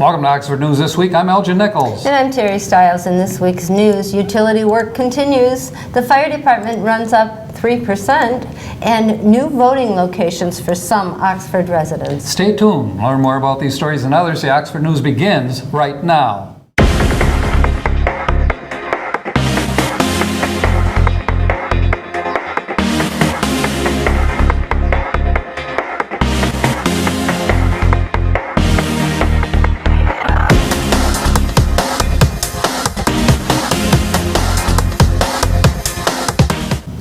Welcome to Oxford News This Week. I'm Elgin Nichols. And I'm Terry Stiles. In this week's news, utility work continues. The fire department runs up 3% and new voting locations for some Oxford residents. Stay tuned. Learn more about these stories and others. The Oxford News begins right now.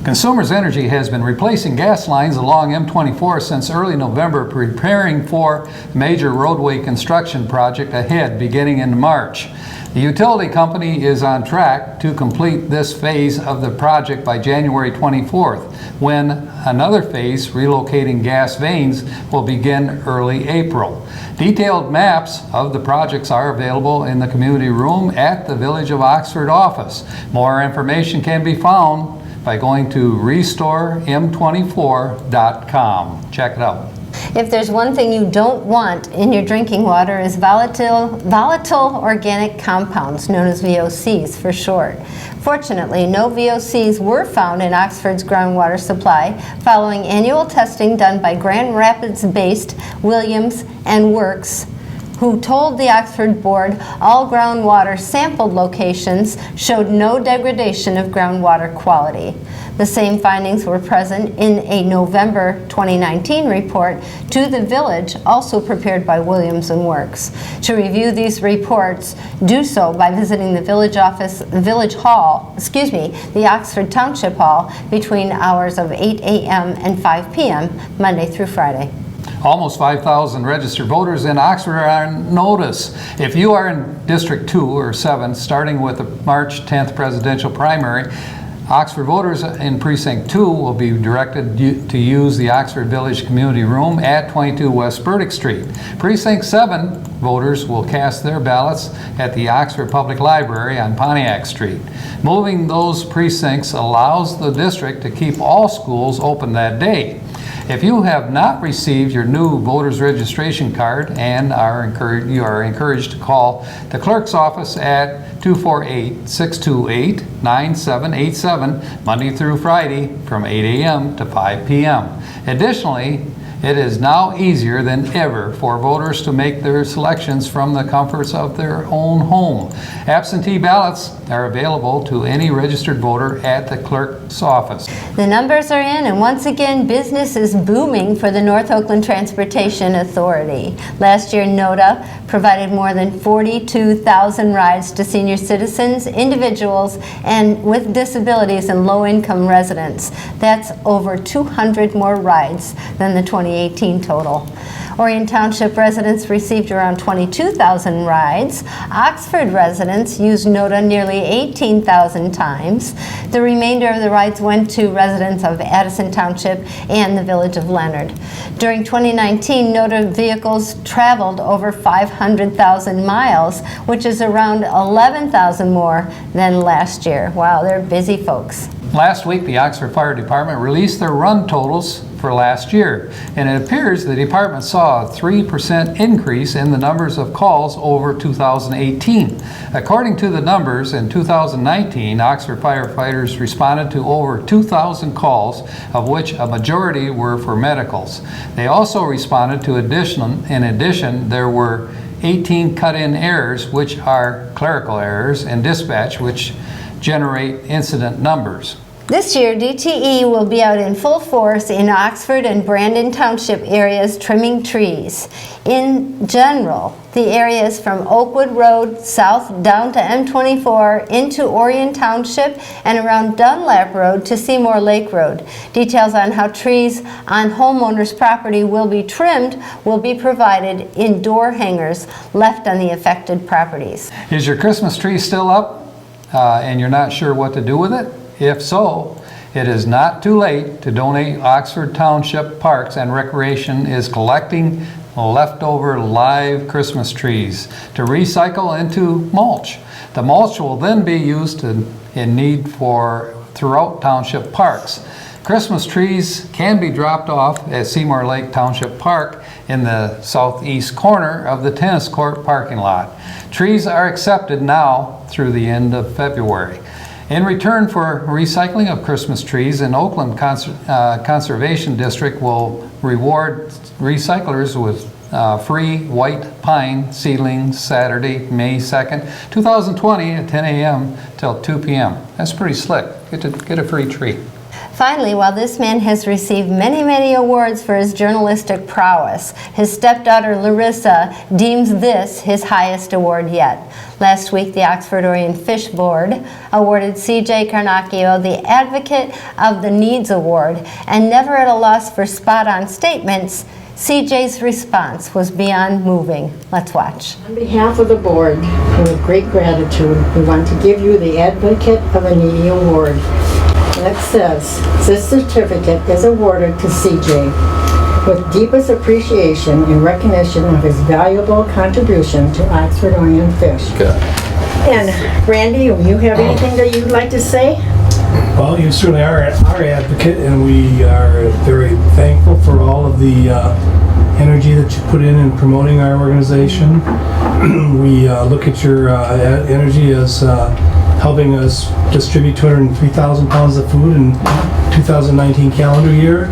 Consumers Energy has been replacing gas lines along M24 since early November, preparing for a major roadway construction project ahead beginning in March. The utility company is on track to complete this phase of the project by January 24th, when another phase relocating gas mains will begin early April. Detailed maps of the projects are available in the community room at the Village of Oxford office. More information can be found by going to restorem24.com. Check it out. If there's one thing you don't want in your drinking water is volatile organic compounds, known as VOCs for short. Fortunately, no VOCs were found in Oxford's groundwater supply following annual testing done by Grand Rapids-based Williams and Works, who told the Oxford board all groundwater sampled locations showed no degradation of groundwater quality. The same findings were present in a November 2019 report to the village, also prepared by Williams and Works. To review these reports, do so by visiting the village office, the Oxford Township Hall between hours of 8 a.m. and 5 p.m. Monday through Friday. Almost 5,000 registered voters in Oxford are on notice. If you are in District 2 or 7, starting with the March 10th presidential primary, Oxford voters in Precinct 2 will be directed to use the Oxford Village Community Room at 22 West Burdick Street. Precinct 7 voters will cast their ballots at the Oxford Public Library on Pontiac Street. Moving those precincts allows the district to keep all schools open that day. If you have not received your new voter's registration card and you are encouraged to call the clerk's office at 248-628-9787 Monday through Friday from 8 a.m. to 5 p.m. Additionally, it is now easier than ever for voters to make their selections from the comforts of their own home. Absentee ballots are available to any registered voter at the clerk's office. The numbers are in, and once again, business is booming for the North Oakland Transportation Authority. Last year, NOTA provided more than 42,000 rides to senior citizens, individuals, and with disabilities and low-income residents. That's over 200 more rides than the 2018 total. Orion Township residents received around 22,000 rides. Oxford residents used NOTA nearly 18,000 times. The remainder of the rides went to residents of Addison Township and the village of Leonard. During 2019, NOTA vehicles traveled over 500,000 miles, which is around 11,000 more than last year. Wow, they're busy folks. Last week, the Oxford Fire Department released their run totals for last year, and it appears the department saw a 3% increase in the numbers of calls over 2018. According to the numbers, in 2019, Oxford firefighters responded to over 2,000 calls, of which a majority were for medicals. They also responded to in addition, there were 18 cut-in errors, which are clerical errors, and dispatch, which generate incident numbers. This year, DTE will be out in full force in Oxford and Brandon Township areas trimming trees. In general, the areas from Oakwood Road south down to M24 into Orion Township and around Dunlap Road to Seymour Lake Road. Details on how trees on homeowners' property will be trimmed will be provided in door hangers left on the affected properties. Is your Christmas tree still up and you're not sure what to do with it? If so, it is not too late to donate. Oxford Township Parks and Recreation is collecting leftover live Christmas trees to recycle into mulch. The mulch will then be used in need for throughout township parks. Christmas trees can be dropped off at Seymour Lake Township Park in the southeast corner of the tennis court parking lot. Trees are accepted now through the end of February. In return for recycling of Christmas trees, an Oakland Conservation District will reward recyclers with free white pine seedlings Saturday, May 2nd, 2020 at 10 a.m. till 2 p.m. That's pretty slick. Get a free tree. Finally, while this man has received many, many awards for his journalistic prowess, his stepdaughter Larissa deems this his highest award yet. Last week, the Oxford Orient Fish Board awarded C.J. Carnacchio the Advocate of the Needs Award, and never at a loss for spot-on statements, CJ's response was beyond moving. Let's watch. On behalf of the board, and with great gratitude, we want to give you the Advocate of a Needy Award. And it says, this certificate is awarded to CJ with deepest appreciation and recognition of his valuable contribution to Oxford Orient Fish. Good. And Randy, do you have anything that you'd like to say? Well, you certainly are our advocate, and we are very thankful for all of the energy that you put in promoting our organization. We look at your energy as helping us distribute 203,000 pounds of food in 2019 calendar year.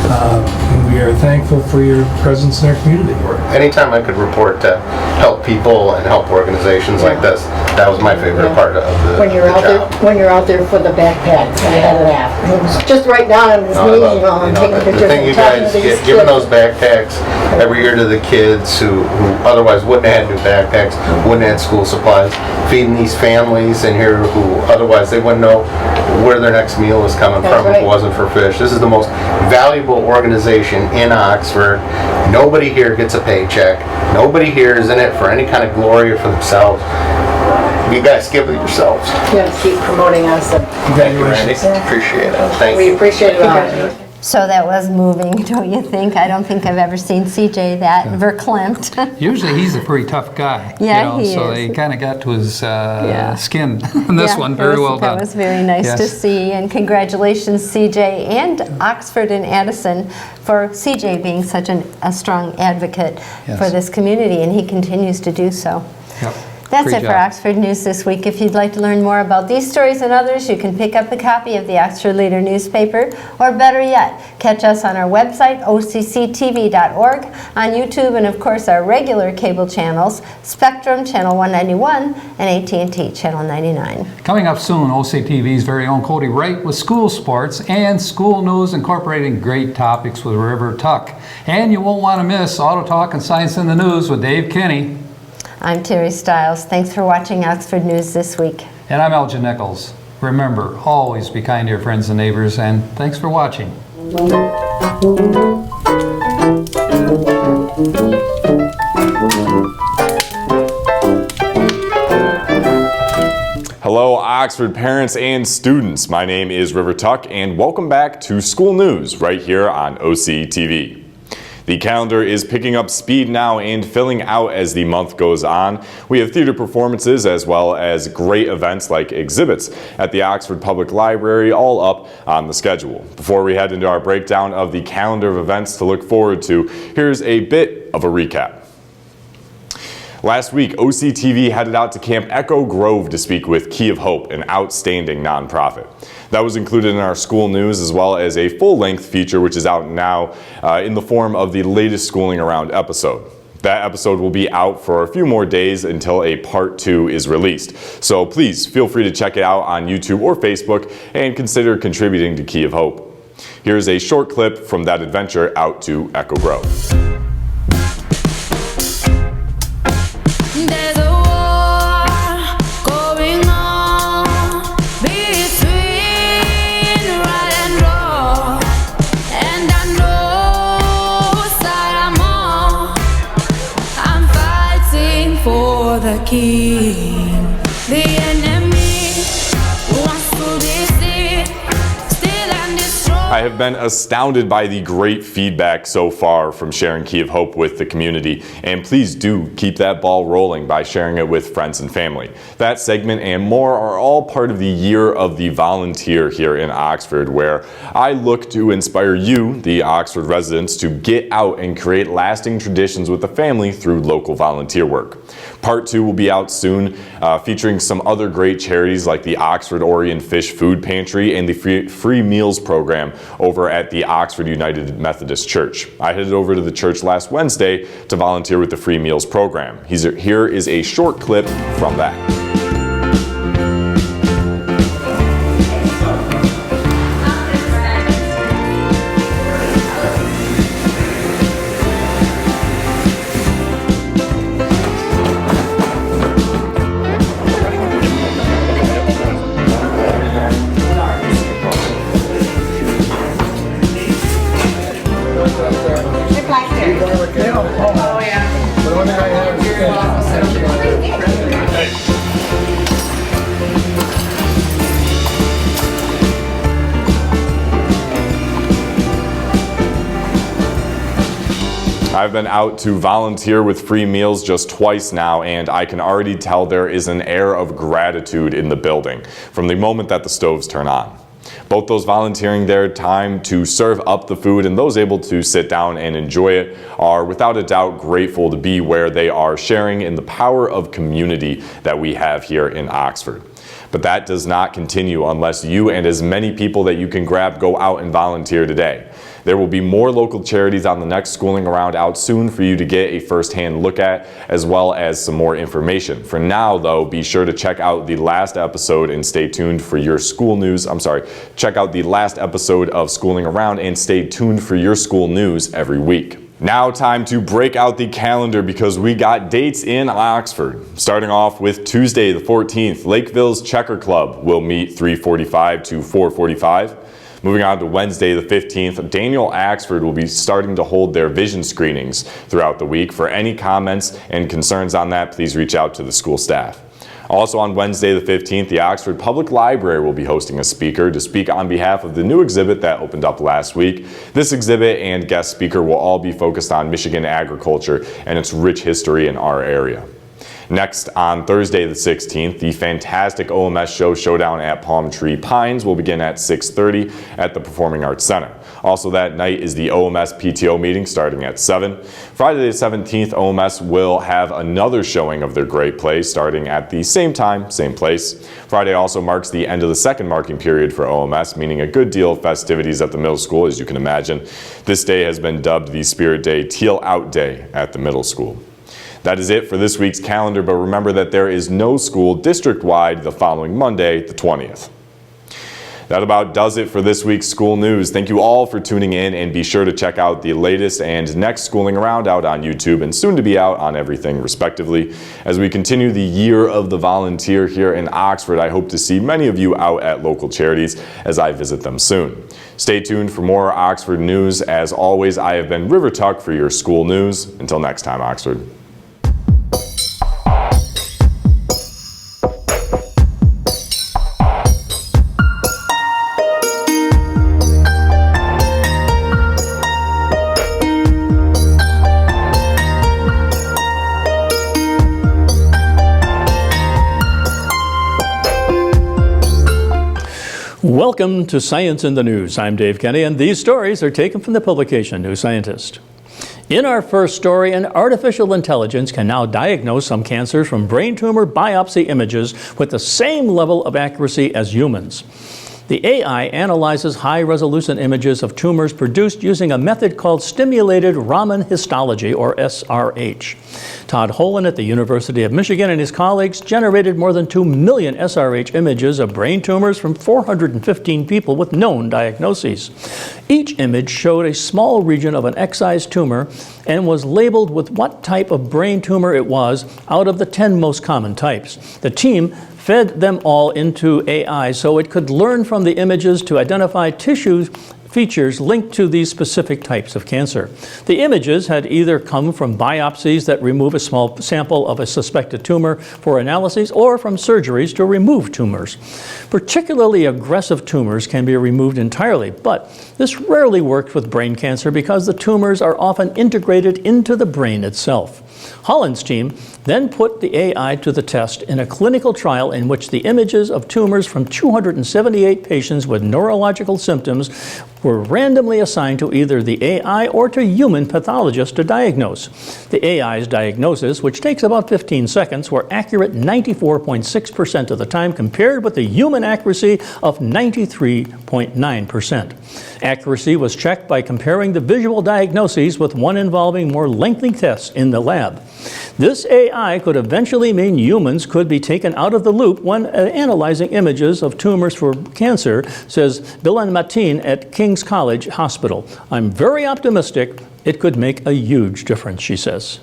And we are thankful for your presence in our community. Anytime I could report to help people and help organizations like this, that was my favorite part of the When you're out job. there, when you're out there for the backpacks, I had to laugh. It was just right down in this No, I meeting, love, and you taking know, the pictures thing you and talking guys to these get, kids. giving those backpacks every year to the kids who otherwise wouldn't have had new backpacks, wouldn't have had school supplies, feeding these families in here who otherwise they wouldn't know where their next meal was coming That's from if right. it wasn't for fish. This is the most valuable organization in Oxford. Nobody here gets a paycheck. Nobody here is in it for any kind of glory or for themselves. You guys give it yourselves. You gotta keep promoting us. Thank you, Randy. Appreciate it. Thank We you. appreciate it all. So that was moving, don't you think? I don't think I've ever seen CJ that verklempt. Usually he's a pretty tough guy. Yeah, he so is. they kind of got to his Yeah. skin in this Yeah, one. that Very was- well done. That was very nice to Yes. see, and congratulations CJ and Oxford and Addison for CJ being such a strong advocate Yes. for this community, and he continues to do so. Yep. That's Great it for job. Oxford News this week. If you'd like to learn more about these stories and others, you can pick up a copy of the Oxford Leader newspaper, or better yet, catch us on our website, occtv.org, on YouTube, and of course our regular cable channels, Spectrum Channel 191 and AT&T Channel 99. Coming up soon, OCTV's very own Cody Wright with school sports and school news incorporating great topics with River Tuck. And you won't want to miss Auto Talk and Science in the News with Dave Kinney. I'm Terry Stiles. Thanks for watching Oxford News this week. And I'm Elgin Nichols. Remember, always be kind to your friends and neighbors, and thanks for watching. Hello, Oxford parents and students. My name is River Tuck, and welcome back to School News right here on OCTV. The calendar is picking up speed now and filling out as the month goes on. We have theater performances as well as great events like exhibits at the Oxford Public Library, all up on the schedule. Before we head into our breakdown of the calendar of events to look forward to, here's a bit of a recap. Last week, OCTV headed out to Camp Echo Grove to speak with Key of Hope, an outstanding nonprofit. That was included in our school news as well as a full-length feature which is out now in the form of the latest Schooling Around episode. That episode will be out for a few more days until a part 2 is released. So please feel free to check it out on YouTube or Facebook and consider contributing to Key of Hope. Here's a short clip from that adventure out to Echo Grove. There's a war going on between right and wrong, and I know side I'm on. I'm fighting for the king. The enemy wants to deceive, steal and destroy. I have been astounded by the great feedback so far from sharing Key of Hope with the community, and please do keep that ball rolling by sharing it with friends and family. That segment and more are all part of the Year of the Volunteer here in Oxford, where I look to inspire you, the Oxford residents, to get out and create lasting traditions with the family through local volunteer work. Part 2 will be out soon, featuring some other great charities like the Oxford Orion Fish Food Pantry and the Free Meals Program over at the Oxford United Methodist Church. I headed over to the church last Wednesday to volunteer with the Free Meals Program. Here is a short clip from that. I've been out to volunteer with Free Meals just twice now, and I can already tell there is an air of gratitude in the building from the moment that the stoves turn on. Both those volunteering their time to serve up the food and those able to sit down and enjoy it are without a doubt grateful to be where they are, sharing in the power of community that we have here in Oxford. But that does not continue unless you and as many people that you can grab go out and volunteer today. There will be more local charities on the next Schooling Around out soon for you to get a first-hand look at, as well as some more information. For now, though, be sure to check out the last episode and stay tuned for your school news. Check out the last episode of Schooling Around and stay tuned for your school news every week. Now time to break out the calendar because we got dates in Oxford. Starting off with Tuesday the 14th, Lakeville's Checker Club will meet 3:45 to 4:45. Moving on to Wednesday the 15th, Daniel Axford will be starting to hold their vision screenings throughout the week. For any comments and concerns on that, please reach out to the school staff. Also on Wednesday the 15th, the Oxford Public Library will be hosting a speaker to speak on behalf of the new exhibit that opened up last week. This exhibit and guest speaker will all be focused on Michigan agriculture and its rich history in our area. Next, on Thursday the 16th, the fantastic OMS show Showdown at Palm Tree Pines will begin at 6:30 at the Performing Arts Center. Also that night is the OMS PTO meeting starting at 7. Friday the 17th, OMS will have another showing of their great play starting at the same time, same place. Friday also marks the end of the second marking period for OMS, meaning a good deal of festivities at the middle school, as you can imagine. This day has been dubbed the Spirit Day Teal Out Day at the middle school. That is it for this week's calendar, but remember that there is no school district-wide the following Monday, the 20th. That about does it for this week's school news. Thank you all for tuning in, and be sure to check out the latest and next Schooling Around out on YouTube and soon to be out on everything respectively. As we continue the Year of the Volunteer here in Oxford, I hope to see many of you out at local charities as I visit them soon. Stay tuned for more Oxford news. As always, I have been River Tuck for your school news. Until next time, Oxford. Welcome to Science in the News. I'm Dave Kenny, and these stories are taken from the publication New Scientist. In our first story, an artificial intelligence can now diagnose some cancers from brain tumor biopsy images with the same level of accuracy as humans. The AI analyzes high-resolution images of tumors produced using a method called stimulated Raman histology, or SRH. Todd Holen at the University of Michigan and his colleagues generated more than 2 million SRH images of brain tumors from 415 people with known diagnoses. Each image showed a small region of an excised tumor and was labeled with what type of brain tumor it was out of the 10 most common types. The team fed them all into AI so it could learn from the images to identify tissues features linked to these specific types of cancer. The images had either come from biopsies that remove a small sample of a suspected tumor for analysis or from surgeries to remove tumors. Particularly aggressive tumors can be removed entirely, but this rarely works with brain cancer because the tumors are often integrated into the brain itself. Holland's team then put the AI to the test in a clinical trial in which the images of tumors from 278 patients with neurological symptoms were randomly assigned to either the AI or to human pathologists to diagnose. The AI's diagnosis, which takes about 15 seconds, were accurate 94.6% of the time compared with the human accuracy of 93.9%. Accuracy was checked by comparing the visual diagnoses with one involving more lengthy tests in the lab. This AI could eventually mean humans could be taken out of the loop when analyzing images of tumors for cancer, says Bilan Matin at King's College Hospital. I'm very optimistic it could make a huge difference, she says.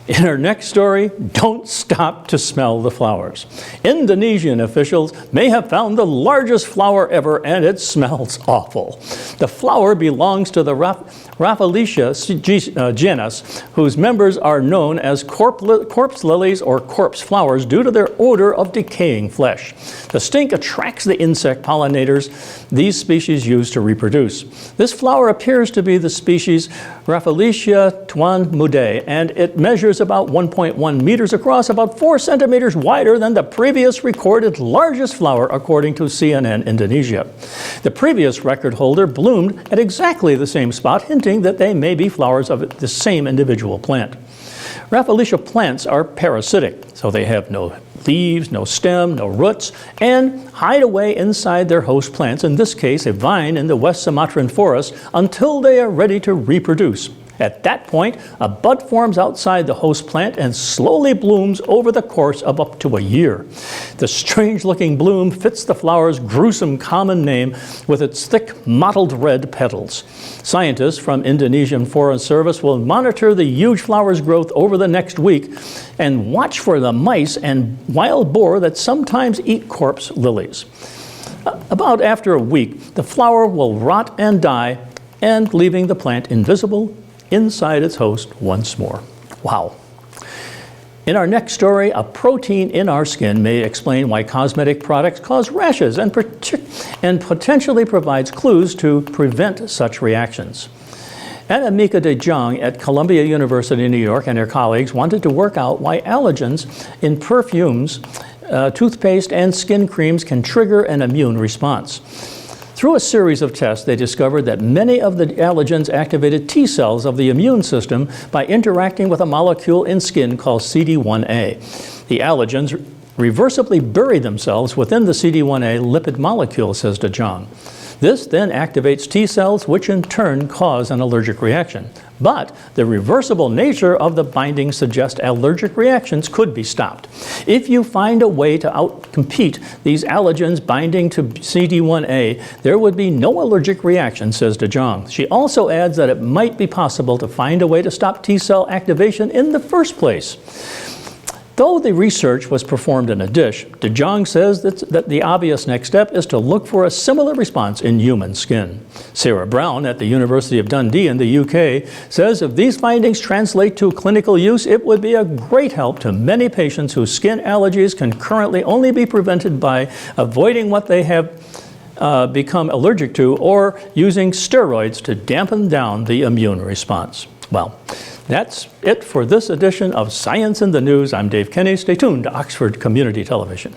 In our next story, don't stop to smell the flowers. Indonesian officials may have found the largest flower ever, and it smells awful. The flower belongs to the Rafflesia genus, whose members are known as corpse lilies or corpse flowers due to their odor of decaying flesh. The stink attracts the insect pollinators these species use to reproduce. This flower appears to be the species Rafflesia tuan mudae, and it measures about 1.1 meters across, about 4 centimeters wider than the previous recorded largest flower, according to CNN Indonesia. The previous record holder bloomed at exactly the same spot, hinting that they may be flowers of the same individual plant. Rafflesia plants are parasitic, so they have no leaves, no stem, no roots, and hide away inside their host plants, in this case a vine in the West Sumatran forest, until they are ready to reproduce. At that point, a bud forms outside the host plant and slowly blooms over the course of up to a year. The strange-looking bloom fits the flower's gruesome common name with its thick, mottled red petals. Scientists from Indonesian Forest Service will monitor the huge flower's growth over the next week and watch for the mice and wild boar that sometimes eat corpse lilies. About after a week, the flower will rot and die, and leaving the plant invisible inside its host once more. Wow. In our next story, a protein in our skin may explain why cosmetic products cause rashes and potentially provides clues to prevent such reactions. Anamika de Jong at Columbia University in New York and her colleagues wanted to work out why allergens in perfumes, toothpaste, and skin creams can trigger an immune response. Through a series of tests, they discovered that many of the allergens activated T cells of the immune system by interacting with a molecule in skin called CD1A. The allergens reversibly bury themselves within the CD1A lipid molecule, says de Jong. This then activates T cells, which in turn cause an allergic reaction. But the reversible nature of the binding suggests allergic reactions could be stopped. If you find a way to outcompete these allergens binding to CD1A, there would be no allergic reaction, says de Jong. She also adds that it might be possible to find a way to stop T cell activation in the first place. Though the research was performed in a dish, de Jong says that the obvious next step is to look for a similar response in human skin. Sarah Brown at the University of Dundee in the UK says if these findings translate to clinical use, it would be a great help to many patients whose skin allergies can currently only be prevented by avoiding what they have become allergic to or using steroids to dampen down the immune response. Well, that's it for this edition of Science in the News. I'm Dave Kenny. Stay tuned to Oxford Community Television.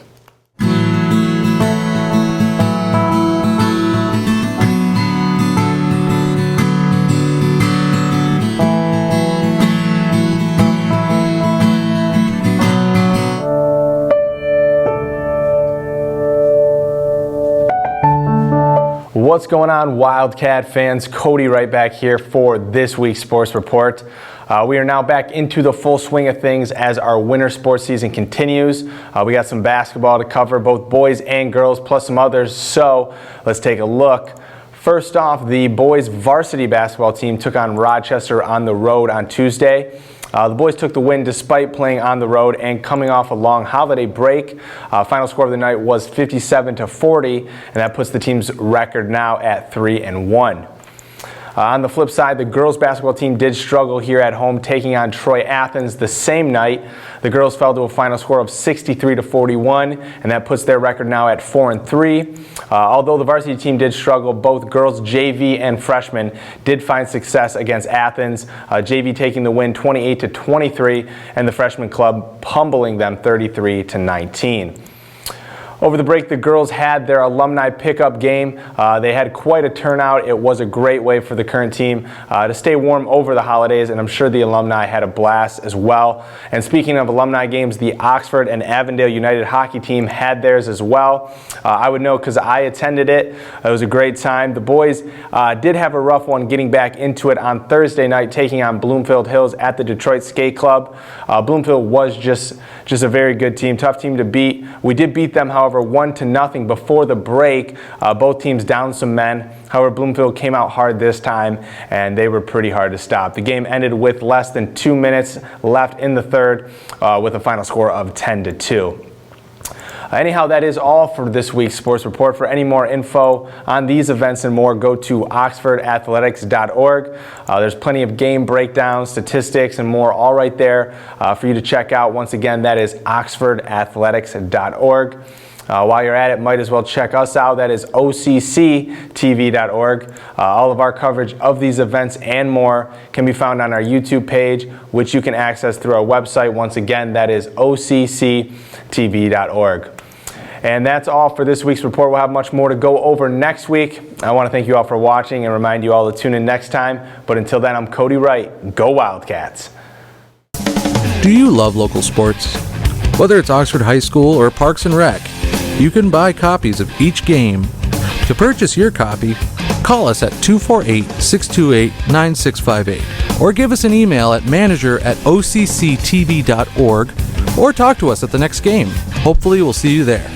What's going on, Wildcat fans? Cody right back here for this week's Sports Report. We are now back into the full swing of things as our winter sports season continues. We got some basketball to cover, both boys and girls, plus some others. So let's take a look. First off, the boys varsity basketball team took on Rochester on the road on Tuesday. The boys took the win despite playing on the road and coming off a long holiday break. Final score of the night was 57-40, and that puts the team's record now at 3-1. On the flip side, the girls basketball team did struggle here at home, taking on Troy Athens the same night. The girls fell to a final score of 63-41, and that puts their record now at 4-3. Although the varsity team did struggle, both girls JV and freshmen did find success against Athens. JV taking the win 28-23, and the freshman club humbling them 33-19. Over the break, the girls had their alumni pickup game. They had quite a turnout. It was a great way for the current team to stay warm over the holidays, and I'm sure the alumni had a blast as well. And speaking of alumni games, the Oxford and Avondale United hockey team had theirs as well. I would know because I attended it. It was a great time. The boys did have a rough one getting back into it on Thursday night, taking on Bloomfield Hills at the Detroit Skate Club. Bloomfield was just a very good team, tough team to beat. We did beat them, however, 1-0 before the break. Both teams down some men. However, Bloomfield came out hard this time, and they were pretty hard to stop. The game ended with less than 2 minutes left in the third, with a final score of 10-2. Anyhow, that is all for this week's Sports Report. For any more info on these events and more, go to oxfordathletics.org. There's plenty of game breakdowns, statistics, and more all right there for you to check out. Once again, that is oxfordathletics.org. While you're at it, might as well check us out. That is OCCTV.org. All of our coverage of these events and more can be found on our YouTube page, which you can access through our website. Once again, that is OCCTV.org. And that's all for this week's report. We'll have much more to go over next week. I want to thank you all for watching and remind you all to tune in next time. But until then, I'm Cody Wright. Go Wildcats. Do you love local sports? Whether it's Oxford High School or Parks and Rec, you can buy copies of each game. To purchase your copy, call us at 248-628-9658 or give us an email at manager@occtv.org or talk to us at the next game. Hopefully we'll see you there.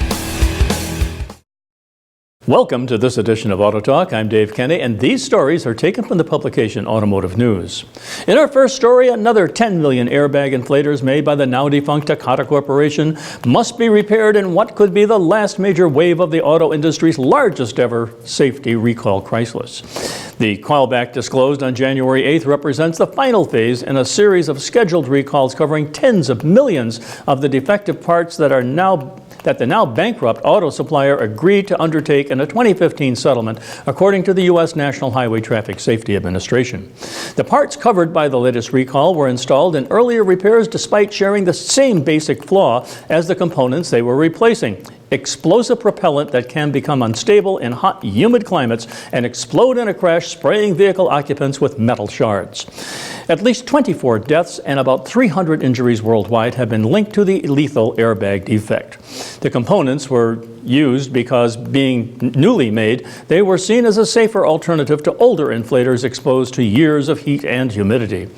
Welcome to this edition of Auto Talk. I'm Dave Kenny, and these stories are taken from the publication Automotive News. In our first story, another 10 million airbag inflators made by the now-defunct Takata Corporation must be repaired in what could be the last major wave of the auto industry's largest ever safety recall crisis. The callback disclosed on January 8th represents the final phase in a series of scheduled recalls covering tens of millions of the defective parts that the now bankrupt auto supplier agreed to undertake in a 2015 settlement, according to the U.S. National Highway Traffic Safety Administration. The parts covered by the latest recall were installed in earlier repairs despite sharing the same basic flaw as the components they were replacing: explosive propellant that can become unstable in hot, humid climates and explode in a crash, spraying vehicle occupants with metal shards. At least 24 deaths and about 300 injuries worldwide have been linked to the lethal airbag defect. The components were used because, being newly made, they were seen as a safer alternative to older inflators exposed to years of heat and humidity.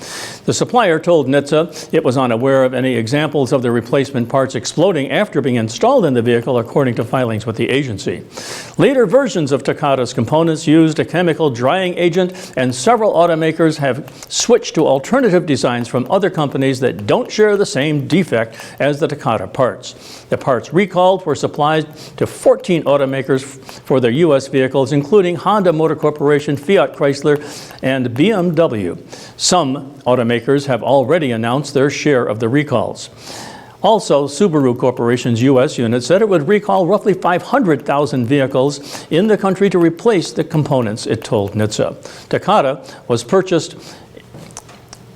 The supplier told NHTSA it was unaware of any examples of the replacement parts exploding after being installed in the vehicle, according to filings with the agency. Later versions of Takata's components used a chemical drying agent, and several automakers have switched to alternative designs from other companies that don't share the same defect as the Takata parts. The parts recalled were supplied to 14 automakers for their U.S. vehicles, including Honda Motor Corporation, Fiat Chrysler, and BMW. Some automakers have already announced their share of the recalls. Also, Subaru Corporation's U.S. unit said it would recall roughly 500,000 vehicles in the country to replace the components, it told NHTSA. Takata was purchased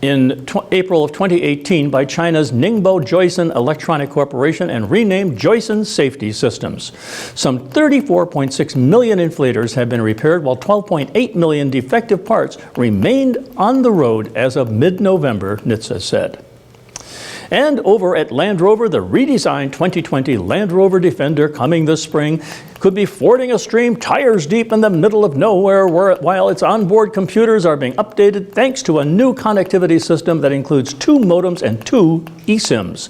in April of 2018 by China's Ningbo Joyson Electronic Corporation and renamed Joyson Safety Systems. Some 34.6 million inflators have been repaired, while 12.8 million defective parts remained on the road as of mid-November, NHTSA said. And over at Land Rover, the redesigned 2020 Land Rover Defender coming this spring could be fording a stream tires deep in the middle of nowhere while its onboard computers are being updated thanks to a new connectivity system that includes 2 modems and 2 eSIMs.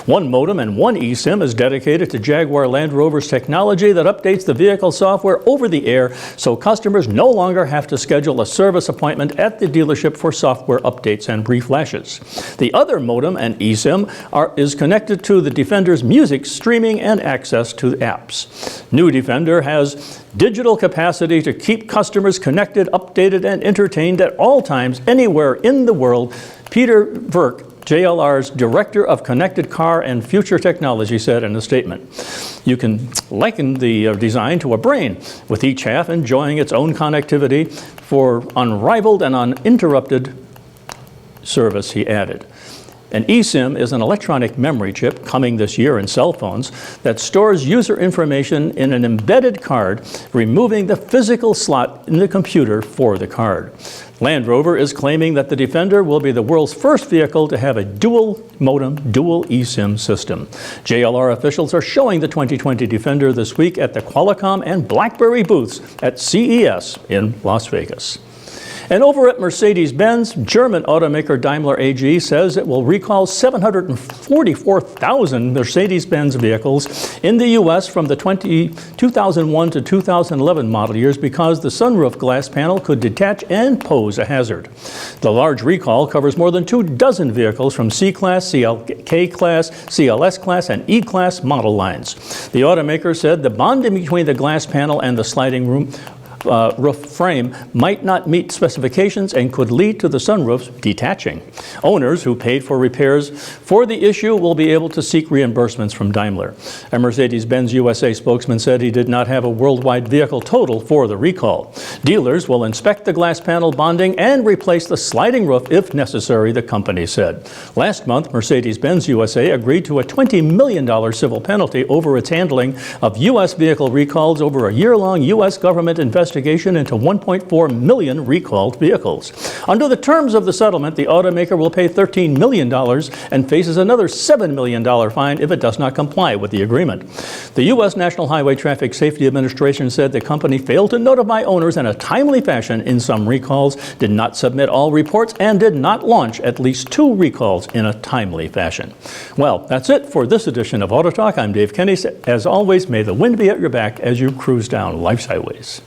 1 modem and 1 eSIM is dedicated to Jaguar Land Rover's technology that updates the vehicle software over the air so customers no longer have to schedule a service appointment at the dealership for software updates and reflashes. The other modem and eSIM is connected to the Defender's music streaming and access to apps. New Defender has digital capacity to keep customers connected, updated, and entertained at all times, anywhere in the world. Peter Verk, JLR's Director of Connected Car and Future Technology, said in a statement. You can liken the design to a brain, with each half enjoying its own connectivity for unrivaled and uninterrupted service, he added. An eSIM is an electronic memory chip coming this year in cell phones that stores user information in an embedded card, removing the physical slot in the computer for the card. Land Rover is claiming that the Defender will be the world's first vehicle to have a dual modem, dual eSIM system. JLR officials are showing the 2020 Defender this week at the Qualcomm and BlackBerry booths at CES in Las Vegas. And over at Mercedes-Benz, German automaker Daimler AG says it will recall 744,000 Mercedes-Benz vehicles in the U.S. from the 2001 to 2011 model years because the sunroof glass panel could detach and pose a hazard. The large recall covers more than 24 vehicles from C-Class, CLK Class, CLS Class, and E-Class model lines. The automaker said the bonding between the glass panel and the sliding roof frame might not meet specifications and could lead to the sunroofs detaching. Owners who paid for repairs for the issue will be able to seek reimbursements from Daimler. A Mercedes-Benz USA spokesman said he did not have a worldwide vehicle total for the recall. Dealers will inspect the glass panel bonding and replace the sliding roof if necessary, the company said. Last month, Mercedes-Benz USA agreed to a $20 million civil penalty over its handling of U.S. vehicle recalls over a year-long U.S. government investigation into 1.4 million recalled vehicles. Under the terms of the settlement, the automaker will pay $13 million and faces another $7 million fine if it does not comply with the agreement. The U.S. National Highway Traffic Safety Administration said the company failed to notify owners in a timely fashion in some recalls, did not submit all reports, and did not launch at least 2 recalls in a timely fashion. Well, that's it for this edition of Auto Talk. I'm Dave Kenny. As always, may the wind be at your back as you cruise down life's highways.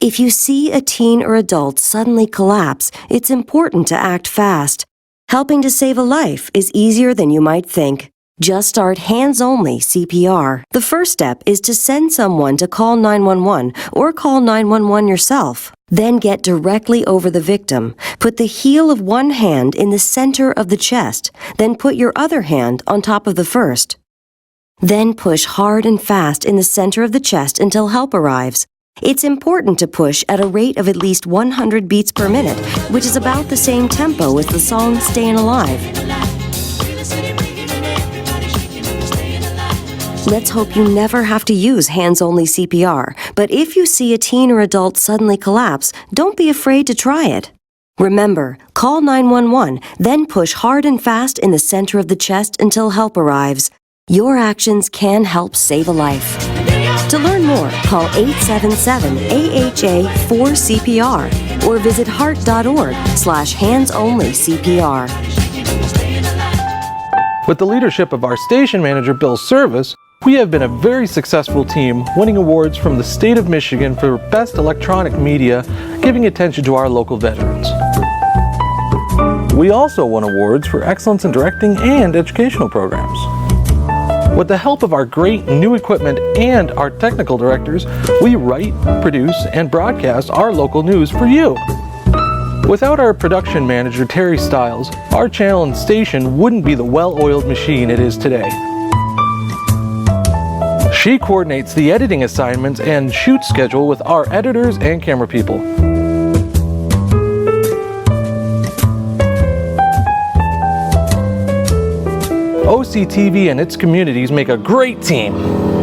If you see a teen or adult suddenly collapse, it's important to act fast. Helping to save a life is easier than you might think. Just start hands-only CPR. The first step is to send someone to call 911 or call 911 yourself. Then get directly over the victim. Put the heel of one hand in the center of the chest, then put your other hand on top of the first. Then push hard and fast in the center of the chest until help arrives. It's important to push at a rate of at least 100 beats per minute, which is about the same tempo as the song Stayin' Alive. Let's hope you never have to use hands-only CPR, but if you see a teen or adult suddenly collapse, don't be afraid to try it. Remember, call 911, then push hard and fast in the center of the chest until help arrives. Your actions can help save a life. To learn more, call 877-AHA-4CPR or visit heart.org/hands-only-CPR. With the leadership of our station manager, Bill Service, we have been a very successful team, winning awards from the state of Michigan for Best Electronic Media, giving attention to our local veterans. We also won awards for excellence in directing and educational programs. With the help of our great new equipment and our technical directors, we write, produce, and broadcast our local news for you. Without our production manager, Terry Stiles, our channel and station wouldn't be the well-oiled machine it is today. She coordinates the editing assignments and shoot schedule with our editors and camera people. OCTV and its communities make a great team.